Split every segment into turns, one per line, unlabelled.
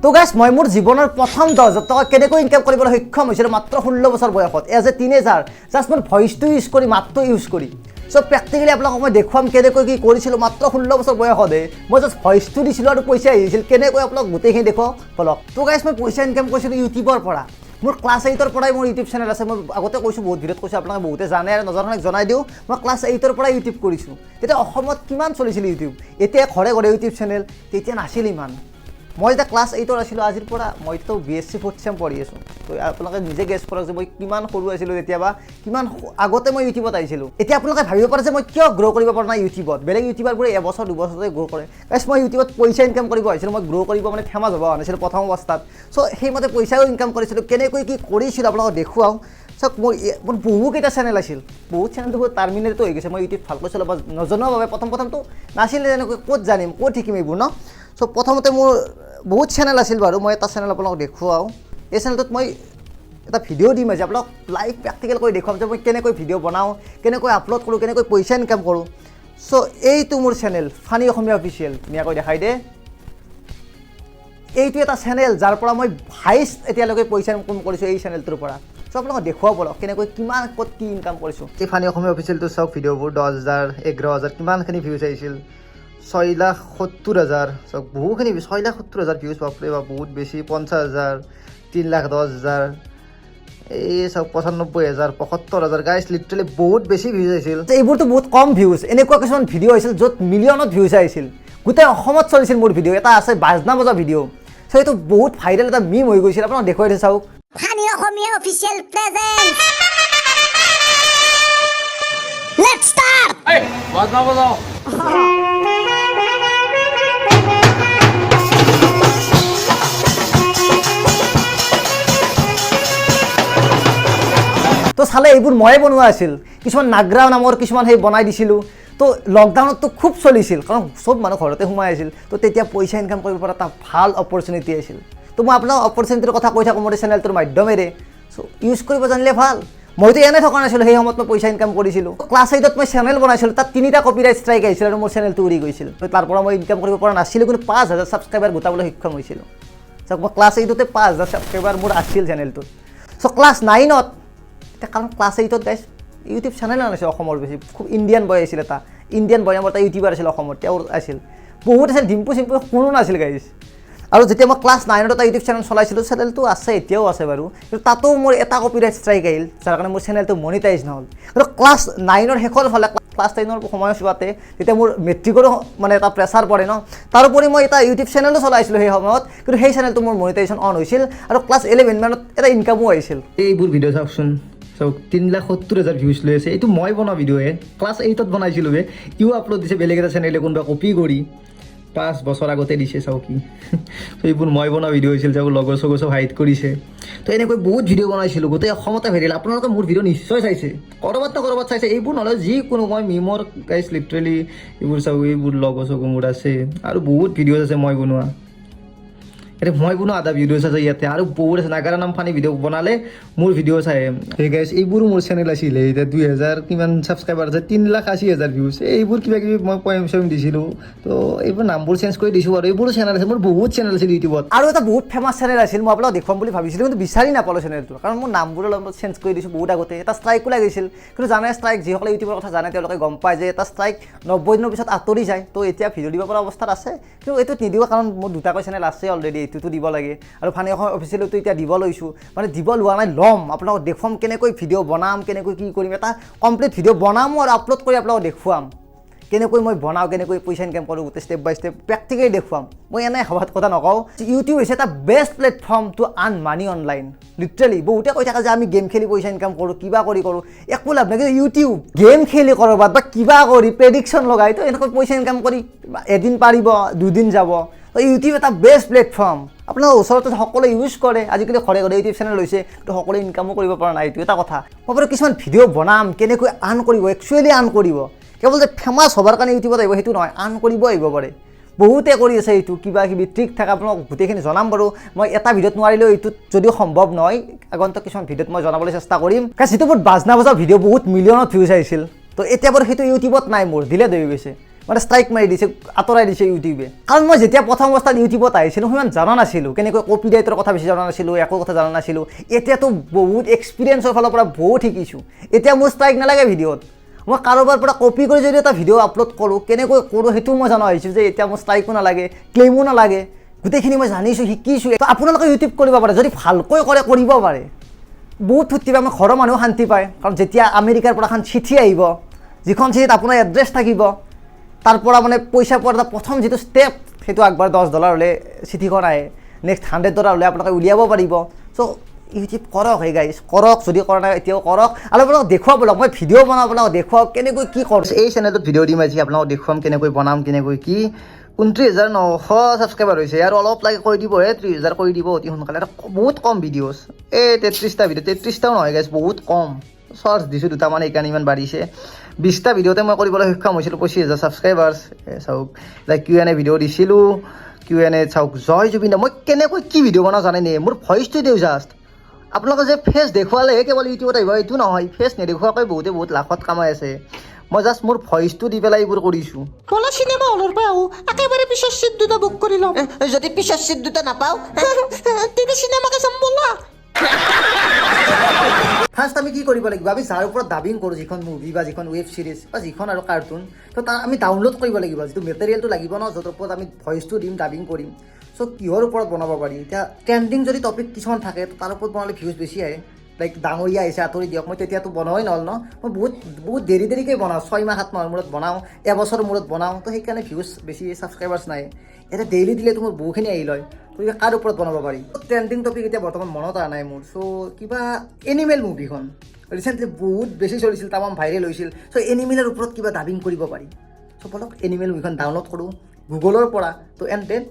তো গাইজ মই মোৰ জীৱনৰ প্ৰথম 10,000 টকা কেনেকৈ ইনকাম কৰিবলৈ সক্ষম হৈছিলোঁ মাত্ৰ 16 বছৰ বয়সত এজ এ টিনেজাৰ জাষ্ট মোৰ ভইচটো ইউজ কৰি মাতটো ইউজ কৰি সো প্ৰেক্টিকেলি আপোনালোকক মই দেখুৱাম কেনেকৈ কি কৰিছিলোঁ মাত্ৰ 16 বছৰ বয়সতে মই জাষ্ট ভইচটো দিছিলোঁ আৰু পইচা আহিছিল কেনেকৈ আপোনালোক গোটেইখিনি দেখুৱাওক বলক তো গাইজ মই পইচা ইনকাম কৰিছিলোঁ ইউটিউবৰ পৰা মোৰ ক্লাছ 8ৰ পৰাই মোৰ ইউটিউব চেনেল আছে মই আগতে কৈছোঁ বহুত ভিডিঅ'ত কৈছোঁ আপোনালোকে বহুতে জানে আৰু নজনাক জনাই দিওঁ মই ক্লাছ 8ৰ পৰাই ইউটিউব কৰিছোঁ তেতিয়া অসমত কিমান চলিছিল ইউটিউব এতিয়া ঘৰে ঘৰে ইউটিউব চেনেল তেতিয়া নাছিল ইমান মই যেতিয়া ক্লাছ 8ৰ আছিলোঁ আজিৰ পৰা মইতো BSc 4th চেম পঢ়ি আছোঁ তো আপোনালোকে নিজে গেছ কৰক যে মই কিমান সৰু আছিলোঁ তেতিয়া বা কিমান আগতে মই ইউটিউবত আহিছিলোঁ এতিয়া আপোনালোকে ভাবিব পাৰে যে মই কিয় গ্ৰ' কৰিব পৰা নাই ইউটিউবত বেলেগ ইউটিউবাৰবোৰে এবছৰ দুবছৰতে গ্ৰ' কৰে গাইছ মই ইউটিউবত পইচা ইনকাম কৰিব আহিছিলোঁ মই গ্ৰ' কৰিব মানে ফেমাছ হ'ব নাছিলোঁ প্ৰথম অৱস্থাত চ' সেইমতে পইচাও ইনকাম কৰিছিলোঁ কেনেকৈ কি কৰিছিলোঁ আপোনালোকক দেখুৱাওঁ চাওক মোৰ বহুকেইটা চেনেল আছিল বহুত চেনেলটো বহুত টাৰ্মিনেটটো হৈ গৈছে মই ইউটিউব ভালকৈ চলাব নজনোৱাৰ বাবে প্ৰথমটো নাছিলে তেনেকৈ ক'ত জানিম ক'ত শিকিম এইবোৰ ন চ' প্ৰথমতে মোৰ বহুত চেনেল আছিল বাৰু মই এটা চেনেল আপোনালোকক দেখুৱাওঁ এই চেনেলটোত মই এটা ভিডিঅ' দিম আজি আপোনালোক লাইভ প্ৰেক্টিকেল কৰি দেখুৱাম যে মই কেনেকৈ ভিডিঅ' বনাওঁ কেনেকৈ আপলোড কৰোঁ কেনেকৈ পইচা ইনকাম কৰোঁ চ' এইটো মোৰ চেনেল ফানি অসমীয়া অফিচিয়েল ধুনীয়াকৈ দেখাই দে এইটো এটা চেনেল যাৰ পৰা মই হাইষ্ট এতিয়ালৈকে পইচা ইনকাম কৰিছোঁ এই চেনেলটোৰ পৰা চ' আপোনালোকক দেখুৱাব বলক কেনেকৈ কিমান ক'ত কি ইনকাম কৰিছোঁ এই ফানি অসমীয়া অফিচিয়েলটো চাওক ভিডিঅ'বোৰ 10,000 11,000 কিমানখিনি ভিউজ আহিছিল 6,70,000 চাওক বহুখিনি 6,70,000 ভিউজ বাপৰে বা বহুত বেছি 50,000 3,10,000 এই চাওক 95,000 75,000 গাইছ লিটাৰেলি বহুত বেছি ভিউজ আহিছিল এইবোৰতো বহুত কম ভিউজ এনেকুৱা কিছুমান ভিডিঅ' আহিছিল য'ত মিলিয়নত ভিউজ আহিছিল গোটেই অসমত চলিছিল মোৰ ভিডিঅ' এটা আছে বাজনা বজা ভিডিঅ' চ' এইটো বহুত ভাইৰেল এটা মিম হৈ গৈছিল আপোনাক দেখুৱাই দিছে চাওক
funny Assamese official present let's start
এই বাজনা বজাও
তো চালে এইবোৰ ময়ে বনোৱা আছিল কিছুমান নাগৰা নামৰ কিছুমান সেই বনাই দিছিলোঁ তো লকডাউনততো খুব চলিছিল কাৰণ চব মানুহ ঘৰতে সোমাই আছিল তো তেতিয়া পইচা ইনকাম কৰিব পৰা এটা ভাল অপৰচুনিটি আছিল তো মই আপোনাক অপৰচুনিটিৰ কথা কৈ থাকোঁ মোৰ চেনেলটোৰ মাধ্যমেৰে চ' ইউজ কৰিব জানিলে ভাল মইতো এনেই থকা নাছিলোঁ সেই সময়ত মই পইচা ইনকাম কৰিছিলোঁ ক্লাছ 8ত মই চেনেল বনাইছিলোঁ তাত 3টা কপিৰাইট ষ্ট্ৰাইক আহিছিল আৰু মোৰ চেনেলটো উৰি গৈছিল তাৰ পৰা মই ইনকাম কৰিব পৰা নাছিলোঁ কিন্তু 5,000 ছাবস্ক্ৰাইবাৰ গোটাবলৈ সক্ষম হৈছিলোঁ চাওক মই ক্লাছ 8তে 5,000 ছাবস্ক্ৰাইবাৰ মোৰ আছিল চেনেলটোত চ' ক্লাছ 9ত কাৰণ ক্লাছ 8ত গাইছ ইউটিউব চেনেল নাছিল অসমৰ বেছি খুব ইণ্ডিয়ান বয় আছিল এটা ইণ্ডিয়ান বয় নামৰ এটা ইউটিউবাৰ আছিল অসমত তেওঁৰ আছিল বহুত আছিল ডিম্পু চিম্পু কোনো নাছিল গাইছ আৰু যেতিয়া মই ক্লাছ 9ত এটা ইউটিউব চেনেল চলাইছিলোঁ চেনেলটো আছে এতিয়াও আছে বাৰু কিন্তু তাতো মোৰ এটা কপিৰাইট ষ্ট্ৰাইক আহিল যাৰ কাৰণে মোৰ চেনেলটো মনিটাইজ নহ'ল কিন্তু ক্লাছ 9ৰ শেষৰ ফালে ক্লাছ 10ৰ সময়ছোৱাতে তেতিয়া মোৰ মেট্ৰিকৰো মানে এটা প্ৰেছাৰ পৰে ন তাৰোপৰি মই এটা ইউটিউব চেনেলো চলাইছিলোঁ সেই সময়ত কিন্তু সেই চেনেলটো মোৰ মনিটাইজেশ্যন অন হৈছিল আৰু ক্লাছ 11 মানত এটা ইনকামো আহিছিল এইবোৰ ভিডিঅ' চাওকচোন চাওক 3,70,000 ভিউজ লৈ আছে এইটো মই বনোৱা ভিডিঅ'হে ক্লাছ 8ত বনাইছিলোঁ ইও আপলোড দিছে বেলেগ এটা চেনেলে কোনোবা কপি কৰি 5 বছৰ আগতে দিছে চাওকি তো এইবোৰ মই বনোৱা ভিডিঅ' হৈছিল চাওক লগৰ চগৰ চব হাইড কৰিছে তো এনেকৈ বহুত ভিডিঅ' বনাইছিলোঁ গোটেই অসমতে ভাইৰেল আপোনালোকে মোৰ ভিডিঅ' নিশ্চয় চাইছে ক'ৰবাত চাইছে এইবোৰ নহ'লে যিকোনো মই মিমৰ গাইছ লিটাৰেলি এইবোৰ চাওক এইবোৰ লগৰ চগৰ মোৰ আছে আৰু বহুত ভিডিঅ'জ আছে মই বনোৱা এতিয়া মই বনোৱা আধা ভিডিঅ'জ আছে ইয়াতে আৰু বহুত আছে নাগাৰা নাম ফানি ভিডিঅ' বনালে মোৰ ভিডিঅ' চাই সেই গাইছ এইবোৰো মোৰ চেনেল আছিলে এতিয়া 2,000 কিমান ছাবস্ক্ৰাইবাৰ আছে 3,80,000 ভিউজ এইবোৰ কিবা কিবি মই পয়েম চয়েম দিছিলোঁ তো এইবোৰ নামবোৰ চেঞ্জ কৰি দিছোঁ আৰু এইবোৰো চেনেল আছে মোৰ বহুত চেনেল আছিল ইউটিউবত আৰু এটা বহুত ফেমাছ চেনেল আছিল মই আপোনাক দেখুৱাম বুলি ভাবিছিলোঁ কিন্তু বিচাৰি নাপালোঁ চেনেলটো কাৰণ মোৰ নামবোৰ অলপ চেঞ্জ কৰি দিছোঁ বহুত আগতে এটা ষ্ট্ৰাইকো লাগিছিল কিন্তু জানে ষ্ট্ৰাইক যিসকলে ইউটিউবৰ কথা জানে তেওঁলোকে গম পায় যে এটা ষ্ট্ৰাইক 90 দিনৰ পিছত আঁতৰি যায় তো এতিয়া ভিডিঅ' দিব পৰা অৱস্থাত আছে কিন্তু এইটোত নিদিওঁ কাৰণ মোৰ দুটাকৈ চেনেল আছে অলৰেডি এইটোতো দিব লাগে আৰু ফানি অসমীয়া অফিচিয়েলতো এতিয়া দিব লৈছোঁ মানে দিব লোৱা নাই ল'ম আপোনালোকক দেখুৱাম কেনেকৈ ভিডিঅ' বনাম কেনেকৈ কি কৰিম এটা কমপ্লিট ভিডিঅ' বনাম আৰু আপলোড কৰি আপোনালোকক দেখুৱাম কেনেকৈ মই বনাওঁ কেনেকৈ পইচা ইনকাম কৰোঁ গোটেই ষ্টেপ বাই ষ্টেপ প্ৰেক্টিকেলি দেখুৱাম মই এনেই সভাত কথা নকওঁ ইউটিউব হৈছে এটা best platform to earn money online literally বহুতে কৈ থাকে যে আমি গেম খেলি পইচা ইনকাম কৰোঁ কিবা কৰি কৰোঁ একো লাভ নাই কিন্তু ইউটিউব গেম খেলি ক'ৰবাত বা কিবা কৰি প্ৰেডিকশ্যন লগাই তো এনেকৈ পইচা ইনকাম কৰি এদিন পাৰিব দুদিন যাব তো ইউটিউব এটা বেষ্ট প্লেটফৰ্ম আপোনাৰ ওচৰতে সকলোৱে ইউজ কৰে আজিকালি ঘৰে ঘৰে ইউটিউব চেনেল লৈছে কিন্তু সকলোৱে ইনকামো কৰিব পৰা নাই এইটো এটা কথা মই বাৰু কিছুমান ভিডিঅ' বনাম কেনেকৈ আৰ্ণ কৰিব একচুৱেলি আৰ্ণ কৰিব কেৱল যে ফেমাছ হ'বৰ কাৰণে ইউটিউবত আহিব সেইটো নহয় আৰ্ণ কৰিব আহিব পাৰে বহুতে কৰি আছে এইটো কিবা কিবি ট্ৰিক থাকে আপোনাক গোটেইখিনি জনাম বাৰু মই এটা ভিডিঅ'ত নোৱাৰিলেও এইটোত যদিও সম্ভৱ নহয় আগন্তুক কিছুমান ভিডিঅ'ত মই জনাবলৈ চেষ্টা কৰিম কাৰণ যিটো মোৰ বাজনা বজা ভিডিঅ' বহুত মিলিয়নত ভিউজ আহিছিল তো এতিয়া বাৰু সেইটো ইউটিউবত নাই মোৰ ডিলেট হৈ গৈছে মানে ষ্ট্ৰাইক মাৰি দিছে, আঁতৰাই দিছে ইউটিউবে। কাৰণ মই যেতিয়া প্ৰথম অৱস্থাত ইউটিউবত আহিছিলোঁ সিমান জনা নাছিলোঁ, কেনেকৈ কপিৰাইটৰ কথা বেছি জনা নাছিলোঁ, একো কথা জনা নাছিলোঁ। এতিয়াতো বহুত এক্সপিৰিয়েঞ্চৰ ফালৰ পৰা বহুত শিকিছোঁ। এতিয়া মোৰ ষ্ট্ৰাইক নালাগে ভিডিঅ'ত, মই কাৰোবাৰ পৰা কপি কৰি যদি এটা ভিডিঅ' আপলোড কৰোঁ, কেনেকৈ কৰোঁ সেইটোও মই জনা হৈছোঁ যে এতিয়া মোৰ ষ্ট্ৰাইকো নালাগে, ক্লেইমো নালাগে, গোটেইখিনি মই জানিছোঁ, শিকিছোঁ। আপোনালোকে ইউটিউব কৰিব পাৰে, যদি ভালকৈ কৰে কৰিব পাৰে, বহুত ফূৰ্তি পায়। আমাৰ ঘৰৰ মানুহ শান্তি পায়, কাৰণ যেতিয়া আমেৰিকাৰ পৰা এখন চিঠি আহিব, যিখন চিঠিত আপোনাৰ এড্ৰেছ থাকিব, তাৰ পৰা মানে পইচা পোৱাৰ এটা প্ৰথম যিটো ষ্টেপ সেইটো আগবাৰ $10 হ'লে চিঠিখন আহে, নেক্সট $100 হ'লে আপোনালোকে উলিয়াব পাৰিব। চ' ইউটিউব কৰক, এই গাইজ কৰক, যদি কৰা নাই এতিয়াও কৰক, আৰু আপোনালোকক দেখুৱাব লওক, মই ভিডিঅ' বনাওঁ, আপোনালোকক দেখুৱাওক কেনেকৈ কি কৰোঁ। এই চেনেলটোত ভিডিঅ' দিম আজি, আপোনালোকক দেখুৱাম কেনেকৈ বনাম, কেনেকৈ কি। 29,900 ছাবস্ক্ৰাইবাৰ হৈছে, আৰু অলপ লাগে কৰি দিব, 30,000 কৰি দিব অতি সোনকালে। এটা বহুত কম ভিডিঅ'ছ, এই 33টা ভিডিঅ', 33টাও নহয় গাইজ, বহুত কম। চৰ্টছ দিছোঁ দুটামান, সেইকাৰণে ইমান বাঢ়িছে। 20টা ভিডিঅ'তে মই কৰিবলৈ সক্ষম হৈছিলোঁ 25,000 ছাবস্ক্ৰাইবাৰ্ছ। চাওক, লাইক Q&A ভিডিঅ' দিছিলোঁ, Q&A চাওক, জয় জুবিন দা। মই কেনেকৈ কি ভিডিঅ' বনাওঁ জানেনে, মোৰ ভইচটো দিওঁ জাষ্ট। আপোনালোকে যে ফেচ দেখুৱালেহে কেৱল ইউটিউবত আহিব এইটো নহয়, ফেচ নেদেখুৱাকৈ বহুতে বহুত লাখত কামাই আছে। মই জাষ্ট মোৰ ভইচটো দি পেলাই এইবোৰ কৰিছোঁ।
বলা চিনেমা হলৰ পৰা আহোঁ, একেবাৰে পিছৰ চিট দুটা বুক কৰি ল'ম।
যদি পিছৰ চিট দুটা নাপাওঁ
তেতিয়া চিনেমাকে চাম বলা।
ফাৰ্ষ্ট আমি কি কৰিব লাগিব, আমি যাৰ ওপৰত ডাবিং কৰোঁ, যিখন মুভি বা যিখন ৱেব ছিৰিজ বা যিখন আৰু কাৰ্টুন, তো তাৰ আমি ডাউনলোড কৰিব লাগিব, যিটো মেটেৰিয়েলটো লাগিব ন, য'ৰ ওপৰত আমি ভইচটো দিম, ডাবিং কৰিম। চ' কিহৰ ওপৰত বনাব পাৰি, এতিয়া ট্ৰেণ্ডিং যদি টপিক কিছুমান থাকে তাৰ ওপৰত বনালে ভিউজ বেছি আহে। লাইক ডাঙৰীয়া আহিছে আঁতৰি দিয়ক, মই তেতিয়াতো বনোৱাই নহ'ল ন, মই বহুত দেৰিকৈ বনাওঁ, 6 মাহ 7 মাহৰ মূৰত বনাওঁ, এবছৰৰ মূৰত বনাওঁ, তো সেইকাৰণে ভিউজ বেছি, ছাবস্ক্ৰাইবাৰ্ছ নাই। এতিয়া ডেইলি দিলেতো মোৰ বহুখিনি আহি লয়, তো এতিয়া কাৰ ওপৰত বনাব পাৰি। ট্ৰেণ্ডিং টপিক এতিয়া বৰ্তমান মনত অহা নাই মোৰ। চ' কিবা এনিমেল মুভিখন ৰিচেণ্টলি বহুত বেছি চলিছিল, তামাম ভাইৰেল হৈছিল। চ' এনিমেলৰ ওপৰত কিবা ডাবিং কৰিব পাৰি। চ' বলক এনিমেল মুভিখন ডাউনলোড কৰোঁ গুগলৰ পৰা, তো এণ্ড দেন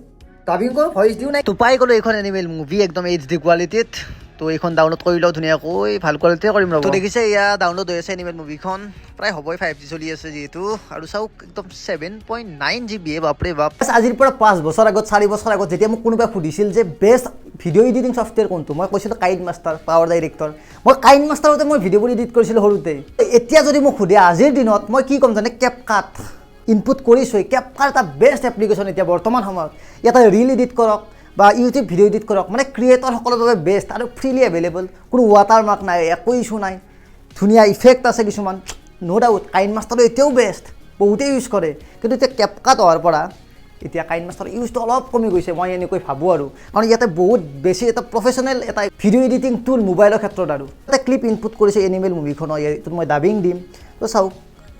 ডাবিং কৰোঁ, ভইচ দিওঁ নাই, তো পাই গ'লোঁ এইখন এনিমেল মুভি একদম HD কোৱালিটিত। তো এইখন ডাউনলোড কৰি লওঁ ধুনীয়াকৈ, ভাল কোৱালিটিয়ে কৰিম ৰ'ব। তো দেখিছে এয়া ডাউনলোড হৈ আছে এনিমেল মুভিখন, প্ৰায় হ'বই 5G চলি আছে যিহেতু, আৰু চাওক একদম 7.9 GB, বাপৰে বাপ। আজিৰ পৰা 5 বছৰ আগত, 4 বছৰ আগত যেতিয়া মোক কোনোবাই সুধিছিল যে বেষ্ট ভিডিঅ' এডিটিং ছফ্টৱেৰ কোনটো, মই কৈছিলোঁ কাইনমাষ্টাৰ, পাৱাৰ ডাইৰেক্টৰ। মই কাইনমাষ্টাৰতে মই ভিডিঅ'বোৰ এডিট কৰিছিলোঁ সৰুতে। এতিয়া যদি মোক সোধে আজিৰ দিনত, মই কি ক'ম জানে, কেপকাট ইনপুট কৰিছোঁ। কেপকাট এটা বেষ্ট এপ্লিকেশ্যন এতিয়া বৰ্তমান সময়ত। ইয়াতে ৰিল এডিট কৰক বা ইউটিউব ভিডিঅ' এডিট কৰক, মানে ক্ৰিয়েটৰসকলৰ বাবে বেষ্ট, আৰু ফ্ৰীলি এভেইলেবল, কোনো ৱাটাৰমাৰ্ক নাই, একো ইছ্যু নাই, ধুনীয়া ইফেক্ট আছে কিছুমান, ন' ডাউট। কাইনমাষ্টাৰটো এতিয়াও বেষ্ট, বহুতেই ইউজ কৰে। কিন্তু এতিয়া কেপকাট হোৱাৰ পৰা এতিয়া কাইনমাষ্টাৰৰ ইউজটো অলপ কমি গৈছে, মই এনেকৈ ভাবোঁ আৰু, কাৰণ ইয়াতে বহুত বেছি এটা প্ৰফেচনেল এটা ভিডিঅ' এডিটিং টুল মোবাইলৰ ক্ষেত্ৰত। আৰু এটা ক্লিপ ইনপুট কৰিছে এনিমেল মুভিখনৰ, এইটোত মই ডাবিং দিম। তো চাওক,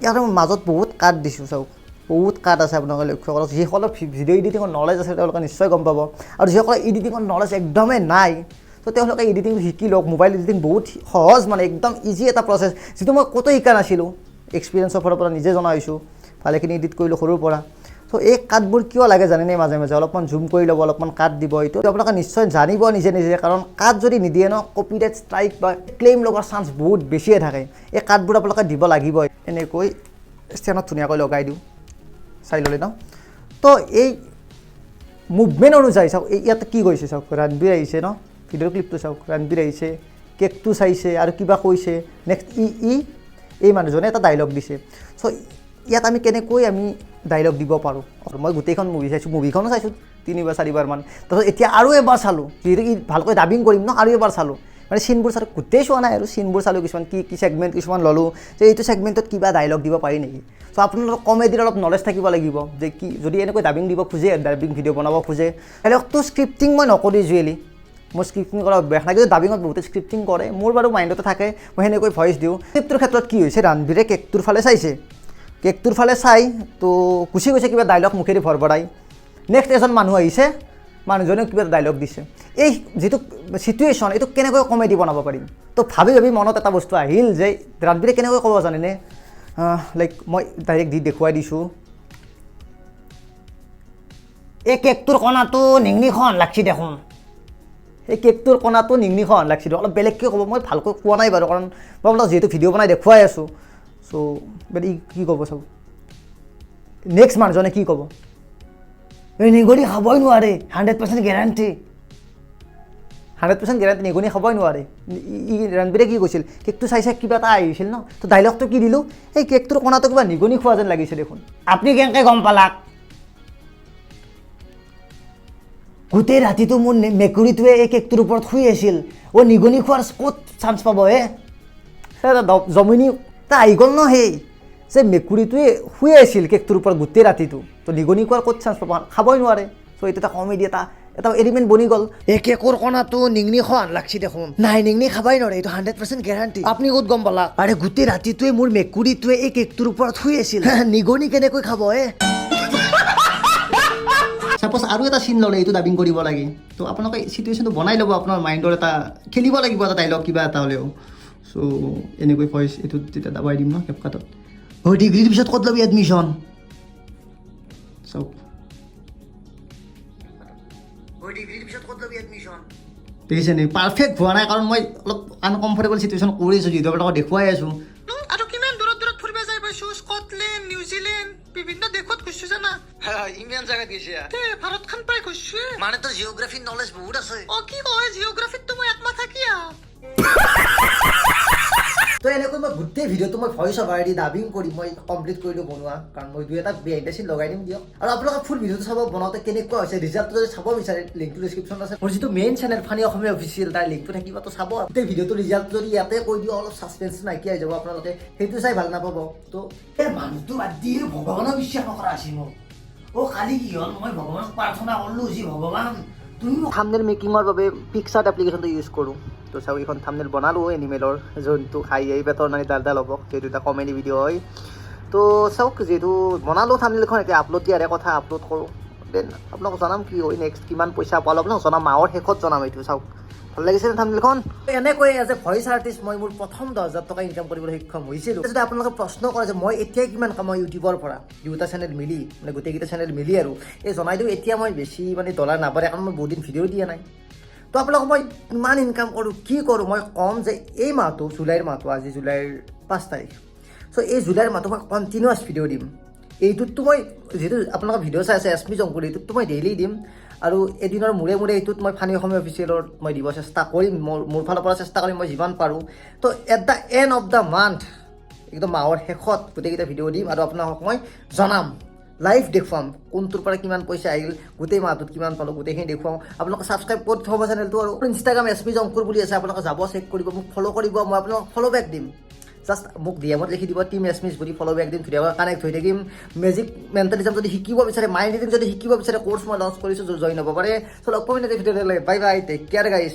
ইয়াৰ মাজত বহুত কাট দিছোঁ, চাওক বহুত কাট আছে, আপোনালোকে লক্ষ্য কৰক। যিসকলৰ ভিডিঅ' এডিটিঙৰ নলেজ আছে তেওঁলোকে নিশ্চয় গম পাব, আৰু যিসকলৰ এডিটিঙৰ নলেজ একদমেই নাই, তো তেওঁলোকে এডিটিং শিকি লওক। মোবাইল এডিটিং বহুত সহজ, মানে একদম ইজি এটা প্ৰচেছ, যিটো মই ক'তো শিকা নাছিলোঁ, এক্সপিৰিয়েঞ্চৰ ফালৰ পৰা নিজে জনা হৈছোঁ, ভালেখিনি এডিট কৰিলোঁ সৰুৰ পৰা। তো এই কাটবোৰ কিয় লাগে জানেনে, মাজে মাজে অলপমান জুম কৰি ল'ব, অলপমান কাট দিব, এইটো আপোনালোকে নিশ্চয় জানিব নিজে নিজে, কাৰণ কাট যদি নিদিয়ে ন, কপিৰাইট ষ্ট্ৰাইক বা ক্লেইম লগাৰ চান্স বহুত বেছিয়ে থাকে। এই কাটবোৰ আপোনালোকে দিব লাগিবই। এনেকৈ ষ্টেণ্ডত ধুনীয়াকৈ লগাই দিওঁ, চাই ল'লে ন। তো এই মুভমেণ্ট অনুযায়ী চাওক, ইয়াতে কি কৈছে চাওক, ৰণবীৰ আহিছে ন, ভিডিঅ'ৰ ক্লিপটো চাওক, ৰণবীৰ আহিছে, কেকটো চাইছে আৰু কিবা কৈছে, নেক্সট এই মানুহজনে এটা ডাইলগ দিছে। চ' ইয়াত আমি কেনেকৈ আমি ডাইলগ দিব পাৰোঁ। মই গোটেইখন মুভি চাইছোঁ, মুভিখনো চাইছোঁ 3-4বাৰমান, তাৰপিছত এতিয়া আৰু এবাৰ চালোঁ, যিহেতু ভালকৈ ডাবিং কৰিম ন, আৰু এবাৰ চালোঁ, মানে চিনবোৰ চালোঁ, গোটেই চোৱা নাই আৰু চিনবোৰ চালোঁ, কিছুমান কি ছেগমেণ্ট কিছুমান ল'লোঁ, যে এইটো ছেগমেণ্টত কিবা ডাইলগ দিব পাৰি নেকি। চ' আপোনালোকৰ কমেডিৰ অলপ নলেজ থাকিব লাগিব, যে কি যদি এনেকৈ ডাবিং দিব খোজে, ডাবিং ভিডিঅ' বনাব খোজে। ডাইলগটো স্ক্ৰিপ্টিং মই নকৰোঁ ইউজুৱেলি, মোৰ স্ক্ৰিপ্টিং কৰা অভ্যাস নাই, কিন্তু ডাবিঙত বহুতে স্ক্ৰিপ্টিং কৰে, মোৰ বাৰু মাইণ্ডতে থাকে, মই সেনেকৈ ভইচ দিওঁ। কেকটোৰ ক্ষেত্ৰত কি হৈছে, ৰণবীৰে কেকটোৰ ফালে চাইছে, কেকটোৰ ফালে চাই তো গুচি গৈছে কিবা ডাইলগ মুখেদি ভৰভৰাই। নেক্সট এজন মানুহ আহিছে, মানুহজনেও কিবা ডাইলগ দিছে। এই যিটো চিটুৱেশ্যন, এইটো কেনেকৈ কমেডি বনাব পাৰিম। তো ভাবি মনত এটা বস্তু আহিল যে ৰণবীৰে কেনেকৈ ক'ব জানেনে, লাইক মই ডাইৰেক্ট দেখুৱাই দিছোঁ, এই কেকটোৰ কণাটো নিংনিখন লাগছি দেখোন, এই কেকটোৰ কণাটো নিংনিখন লাগছি, অলপ বেলেগকৈ ক'ব। মই ভালকৈ কোৱা নাই বাৰু, কাৰণ মই আপোনাক যিহেতু ভিডিঅ' বনাই দেখুৱাই আছোঁ। চ' ই কি ক'ব চাব, নেক্সট মানুহজনে কি ক'ব, এই নিগৰি খাবই নোৱাৰে, 100% গেৰাণ্টি, 100% গেৰাণ্টি নিগনি খাবই নোৱাৰে ৰণবীৰে কি কৈছিল কেকটো চাই চাই কিবা এটা আহিছিল ন তো ডাইলগটো কি দিলোঁ এই কেকটোৰ কণাটো কিবা নিগনি খোৱা যেন লাগিছে দেখোন আপুনি কেনেকৈ গম পালাক গোটেই ৰাতিটো মোৰ মেকুৰীটোৱে এই কেকটোৰ ওপৰত শুই আছিল নিগনি খোৱাৰ ক'ত চান্স পাব জমিনী তা আহি গ'ল ন সেই যে মেকুৰীটোৱে শুই আছিল কেকটোৰ ওপৰত গোটেই ৰাতিটো তো নিগনি খোৱাৰ ক'ত চান্স পাব খাবই নোৱাৰে চ' এইটো এটা কমেডি এটা এলিমেণ্ট বনি গ'ল এই কেকৰ কণাটো নিগনি খোৱা লাগছি দেখোন নাই নিগনি খাবই নোৱাৰে এইটো 100% গেৰাণ্টি আপুনি ক'ত গম পালা আৰে গোটেই ৰাতিটোৱে মোৰ মেকুৰীটোৱে এই কেকটোৰ ওপৰত শুই আছিল নিগনি কেনেকৈ খাব সাপোজ আৰু এটা চিন ল'লে এইটো ডাবিং কৰিব লাগে তো আপোনালোকে চিটুৱেশ্যনটো বনাই ল'ব আপোনাৰ মাইণ্ডৰ এটা খেলিব লাগিব এটা ডাইলগ কিবা এটা হ'লেও চ' এনেকৈ ভইচ এইটো তেতিয়া দাবাই দিম ন কেপকাটত ডিগ্ৰীৰ পিছত ক'ত ল'বি এডমিশ্যন চাওক ডিগ্ৰীৰ পিছত ক'ত ল'বি এডমিশ্যন দেখিছে নি পাৰফেক্ট হোৱা নাই কাৰণ মই অলপ আনকমফৰ্টেবল চিটুৱেশ্যন কৰিছোঁ যিহেতু আপোনালোকক দেখুৱাই আছোঁ
আৰু কিমান দূৰত দূৰত ফুৰিব যাই পাইছো স্কটলেণ্ড নিউজিলেণ্ড বিভিন্ন দেশত গৈছো জানা
ইমান জাগাত গৈছে
ভাৰতখন প্ৰায় গৈছো
মানে তোৰ জিঅ'গ্ৰাফিৰ নলেজ বহুত আছে
কি কয় জিঅ'গ্ৰাফিততো মই একমাহ থাকি
তো এনেকৈ মই গোটেই ভিডিঅ'টো মই ভইচ অভাৰ দি ডাবিং কৰি মই কমপ্লিট কৰিলোঁ বনোৱা কাৰণ মই 2 এটা বিহাইণ্ড দ্য চিন লগাই দিম দিয়ক আৰু আপোনালোকে ফুল ভিডিঅ'টো চাব বনাওঁতে কেনেকুৱা হৈছে ৰিজাল্টটো যদি চাব বিচাৰে লিংকটো ডিছক্ৰিপশ্যনত আছে মোৰ যিটো main channel funny Assamese official তাৰ লিংকটো থাকিব তো চাব গোটেই ভিডিঅ'টো ৰিজাল্টটো যদি ইয়াতে কৈ দিওঁ অলপ ছাছপেন্স নাইকিয়া হৈ যাব আপোনালোকে সেইটো চাই ভাল নাপাব তো এই মানুহটো বাদ দি ভগৱানক বিশ্বাস নকৰা আছিল মোৰ কালি কি হ'ল মই ভগৱানক প্ৰাৰ্থনা কৰিলোঁ যি ভগৱান তুমি থাম্বনেল মেকিঙৰ বাবে পিক্সাৰ্ট এপ্লিকেশ্যনটো ইউজ কৰোঁ তো চাওক এইখন থাম্বনেল বনালোঁ এনিমেলৰ যোনটো খাই পেটৰ নানি ডাল হ'ব যিহেতু এটা কমেডি ভিডিঅ' হয় তো চাওক যিহেতু বনালোঁ থাম্বনেলখন এতিয়া আপলোড দিয়াৰে কথা আপলোড কৰোঁ দেন আপোনাক জনাম কি হয় নেক্সট কিমান পইচা পালোঁ আপোনাক জনাম মাহৰ শেষত জনাম এইটো চাওক ভাল লাগিছে থাম্বনেলখন এনেকৈ এজ এ ভইচ আৰ্টিষ্ট মই মোৰ প্ৰথম 10,000 টকা ইনকাম কৰিবলৈ সক্ষম হৈছিলোঁ যদি আপোনালোকে প্ৰশ্ন কৰে যে মই এতিয়া কিমান কামাওঁ ইউটিউবৰ পৰা 2টা চেনেল মিলি মানে গোটেইকেইটা চেনেল মিলি আৰু এই জনাই দিওঁ এতিয়া মই বেছি মানে ডলাৰ নাবাঢ়ে কাৰণ মই বহুত দিন ভিডিঅ' দিয়া নাই তো আপোনালোকক মই ইমান ইনকাম কৰোঁ কি কৰোঁ মই ক'ম যে এই মাহটো জুলাইৰ মাহটো আজি জুলাইৰ 5 তাৰিখ চ' এই জুলাইৰ মাহটো মই কণ্টিনিউৱাছ ভিডিঅ' দিম এইটোততো মই যিহেতু আপোনালোকৰ ভিডিঅ' চাই আছে asmizzankur এইটোততো মই ডেইলি দিম আৰু এদিনৰ মূৰে মূৰে এইটোত মই ফানি অসমীয়া অফিচিয়েলত মই দিব চেষ্টা কৰিম মোৰ ফালৰ পৰা চেষ্টা কৰিম মই যিমান পাৰোঁ তো at the and of the month একদম মাহৰ শেষত গোটেইকেইটা ভিডিঅ' দিম আৰু আপোনালোকক মই জনাম লাইভ দেখুৱাম কোনটোৰ পৰা কিমান পইচা আহিল গোটেই মাহটোত কিমান পালোঁ গোটেইখিনি দেখুৱাম আপোনালোকে ছাবস্ক্ৰাইব কৰি থ'ব চেনেলটো আৰু ইনষ্টাগ্ৰাম asmizzankur বুলি আছে আপোনালোকে যাব চেক কৰিব মোক ফ'ল' কৰিব মই আপোনালোকক ফ'ল' বেক দিম জাষ্ট মোক ডিএমত লিখি দিব টিম এছমিজ বুলি ফ'ল' বেক দিম ধুনীয়াকৈ কানেক্ট হৈ থাকিম মেজিক মেণ্টেলিজম যদি শিকিব বিচাৰে মাইণ্ড ৰিডিং যদি শিকিব বিচাৰে কোৰ্চ মই লঞ্চ কৰিছোঁ জইন হ'ব পাৰে চ' লগ পাম নেক্সট ভিডিঅ'লৈ bye bye take care guys